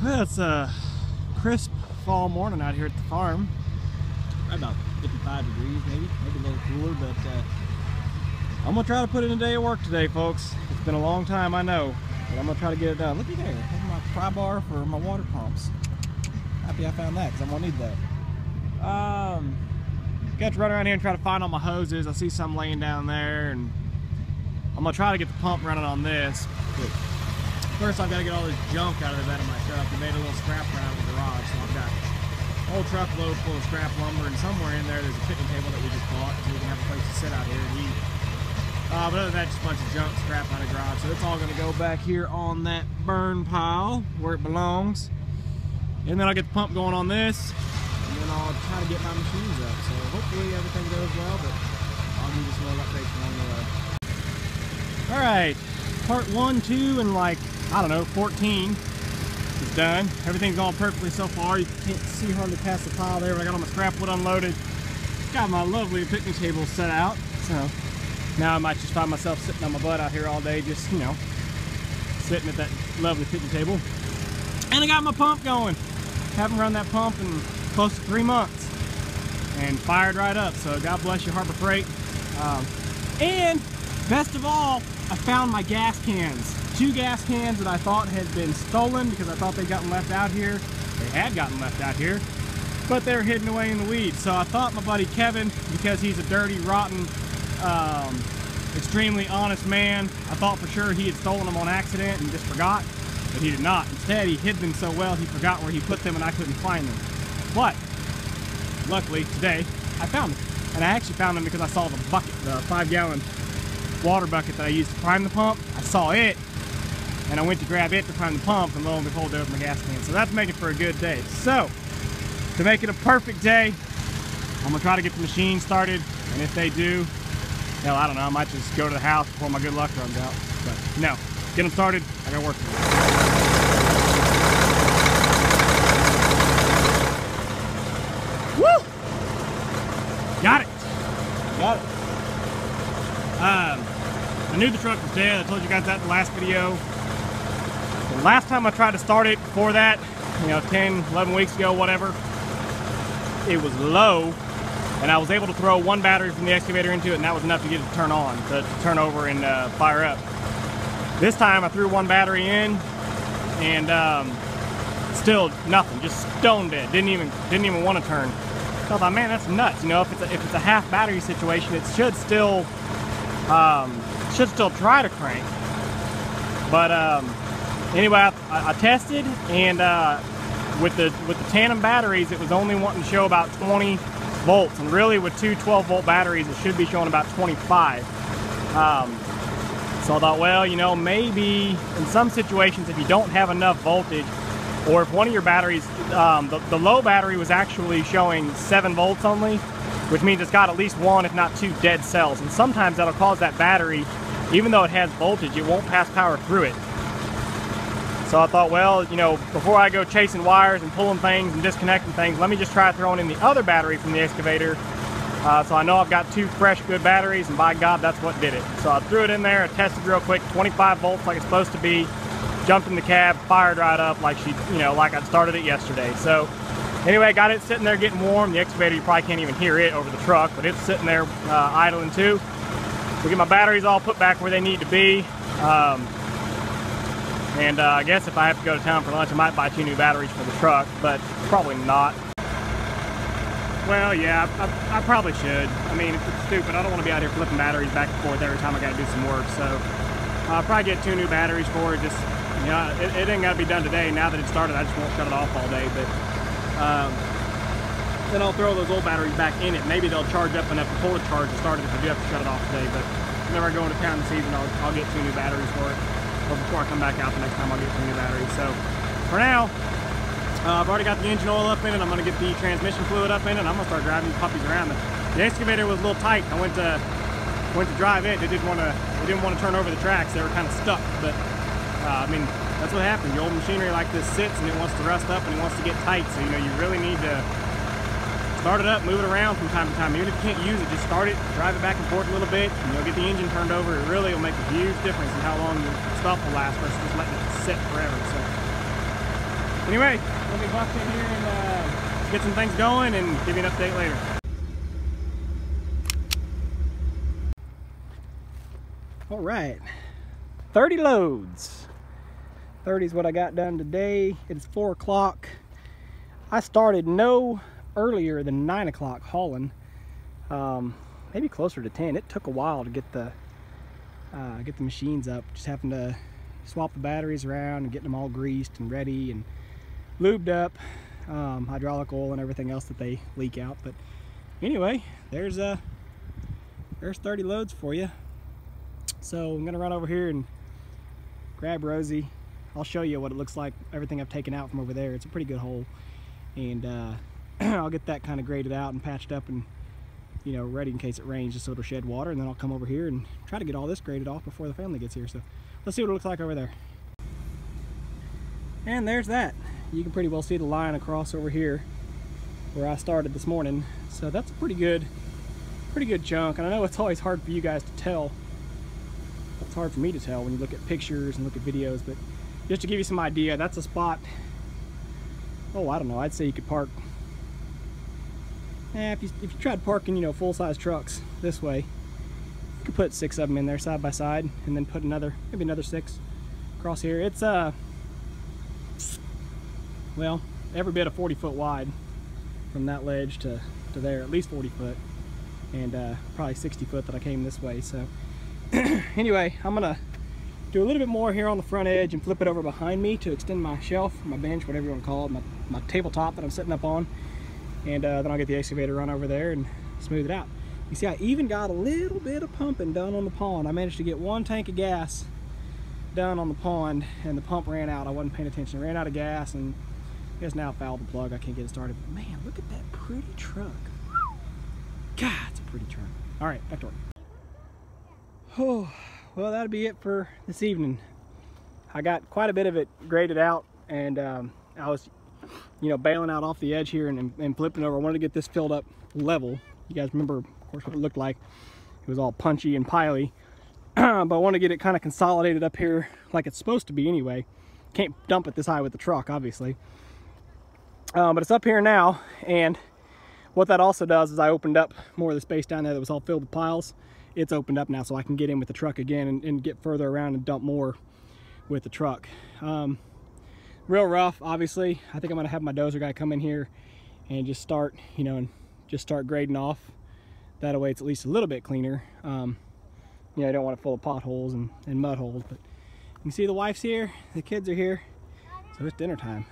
Well, it's a crisp fall morning out here at the farm. Probably about 55 degrees, maybe a little cooler, but I'm gonna try to put in a day of work today, folks. It's been a long time, I know, but I'm gonna try to get it done. Look at there, that's my pry bar for my water pumps. Happy I found that, because I'm gonna need that. Got to run around here and try to find all my hoses. I see some laying down there, and I'm gonna try to get the pump running on this. But first, I've got to get all this junk out of the bed of my truck. We made a little scrap run out of the garage, so I've got a whole truckload full of scrap lumber, and somewhere in there's a picnic table that we just bought, so we can have a place to sit out here and eat. But other than that, just a bunch of junk scrap out of the garage. So it's all going to go back here on that burn pile where it belongs. And then I'll get the pump going on this, and then I'll try to get my machines up. So hopefully everything goes well, but I'll give you some more updates along the way. All right, part 1, 2, and like, I don't know, 14 is done. Everything's going perfectly so far. You can't see hardly past the pile there, but I got all my scrap wood unloaded. Got my lovely picnic table set out. So now I might just find myself sitting on my butt out here all day, just, you know, sitting at that lovely picnic table. And I got my pump going. Haven't run that pump in close to 3 months. And fired right up, so God bless you, Harbor Freight. And best of all, I found my gas cans. 2 gas cans that I thought had been stolen because I thought they'd gotten left out here. They had gotten left out here, but they were hidden away in the weeds. So I thought my buddy Kevin, because he's a dirty, rotten, extremely honest man, I thought for sure he had stolen them on accident and just forgot, but he did not. Instead, he hid them so well he forgot where he put them and I couldn't find them. But luckily today I found them, and I actually found them because I saw the bucket, the 5-gallon water bucket that I used to prime the pump. I saw it, and I went to grab it to prime the pump, and lo and behold, there was my gas can. So that's making for a good day. So to make it a perfect day, I'm gonna try to get the machine started, and if they do, hell, I don't know, I might just go to the house before my good luck runs out. But no, get them started. I gotta work for it. Woo! Got it. Got it. I knew the truck was dead. I told you guys that in the last video. The last time I tried to start it before that, you know, 10, 11 weeks ago, whatever, it was low, and I was able to throw 1 battery from the excavator into it, and that was enough to get it to turn on, to turn over and fire up. This time I threw 1 battery in, and still nothing, just stone dead. Didn't even want to turn. So I thought, man, that's nuts. You know, if it's a half battery situation, it should still try to crank. But anyway, I tested, and with the tandem batteries, it was only wanting to show about 20 volts, and really with 2 12-volt batteries, it should be showing about 25. So I thought, well, you know, maybe in some situations, if you don't have enough voltage, or if one of your batteries, the low battery was actually showing 7 volts only, which means it's got at least 1, if not 2 dead cells. And sometimes that'll cause that battery, even though it has voltage, it won't pass power through it. So I thought, well, you know, before I go chasing wires and pulling things and disconnecting things, let me just try throwing in the other battery from the excavator. So I know I've got 2 fresh, good batteries, and by God, that's what did it. So I threw it in there, I tested real quick, 25 volts like it's supposed to be, jumped in the cab, fired right up like like I'd started it yesterday. So anyway, got it sitting there getting warm. The excavator, you probably can't even hear it over the truck, but it's sitting there idling too. We'll get my batteries all put back where they need to be. And I guess if I have to go to town for lunch, I might buy 2 new batteries for the truck, but probably not. Well, yeah, I probably should. I mean, it's stupid. I don't want to be out here flipping batteries back and forth every time I got to do some work. So I'll probably get 2 new batteries for it. Just, you know, it ain't got to be done today. Now that it started, I just won't shut it off all day. But then I'll throw those old batteries back in it. Maybe they'll charge up enough to fully charge to start it if I do have to shut it off today. But whenever I go into town this evening, I'll get 2 new batteries for it. Or before I come back out the next time, I'll get 2 new batteries. So for now, I've already got the engine oil up in it. I'm going to get the transmission fluid up in it, and I'm going to start driving these puppies around. The excavator was a little tight. I went to drive it. They didn't want to turn over the tracks. They were kind of stuck. But I mean, that's what happens. Your old machinery like this sits, and it wants to rust up, and it wants to get tight. So you know, you really need to start it up, move it around from time to time. Even if you can't use it, just start it, drive it back and forth a little bit, and you'll get the engine turned over. It really will make a huge difference in how long your stuff will last versus just letting it sit forever. So Anyway, let me buck in here and get some things going and give you an update later. All right, 30 loads. 30 is what I got done today. It's 4 o'clock. I started no earlier than 9 o'clock hauling, maybe closer to 10. It took a while to get the machines up. Just having to swap the batteries around and getting them all greased and ready and lubed up, hydraulic oil and everything else that they leak out. But anyway, there's 30 loads for you. So I'm gonna run over here and grab Rosie. I'll show you what it looks like, everything I've taken out from over there. It's a pretty good hole, and I'll get that kind of graded out and patched up and, you know, ready in case it rains, just so it'll shed water. And then I'll come over here and try to get all this graded off before the family gets here. So let's see what it looks like over there. And there's that. You can pretty well see the line across over here where I started this morning. So that's a pretty good chunk. And I know it's always hard for you guys to tell. It's hard for me to tell when you look at pictures and look at videos, but just to give you some idea, that's a spot, oh, I don't know, I'd say you could park, if you tried parking, you know, full-size trucks this way, you could put 6 of them in there side by side, and then put maybe another 6 across here. It's well, every bit of 40 foot wide from that ledge to there, at least 40 foot, and probably 60 foot that I came this way. So anyway, I'm gonna do a little bit more here on the front edge and flip it over behind me to extend my shelf, my bench, whatever you want to call it, my tabletop that I'm sitting up on, and then I'll get the excavator run over there and smooth it out. You see, I even got a little bit of pumping done on the pond. I managed to get 1 tank of gas done on the pond, and the pump ran out. I wasn't paying attention. It ran out of gas, and I guess now fouled the plug. I can't get it started. But man, look at that pretty truck. God, it's a pretty truck. All right, back to work. Oh, well, that'll be it for this evening. I got quite a bit of it graded out, and I was, you know, bailing out off the edge here and flipping over. I wanted to get this filled up level. You guys remember, of course, what it looked like. It was all punchy and piley, but I want to get it kind of consolidated up here like it's supposed to be anyway. Can't dump it this high with the truck, obviously. But it's up here now, and what that also does is I opened up more of the space down there that was all filled with piles. It's opened up now, so I can get in with the truck again and get further around and dump more with the truck. Real rough, obviously. I think I'm gonna have my dozer guy come in here and just start, you know, and just start grading off. That way it's at least a little bit cleaner. You know, I don't want it full of potholes and mud holes, but you can see the wife's here, the kids are here, so it's dinner time.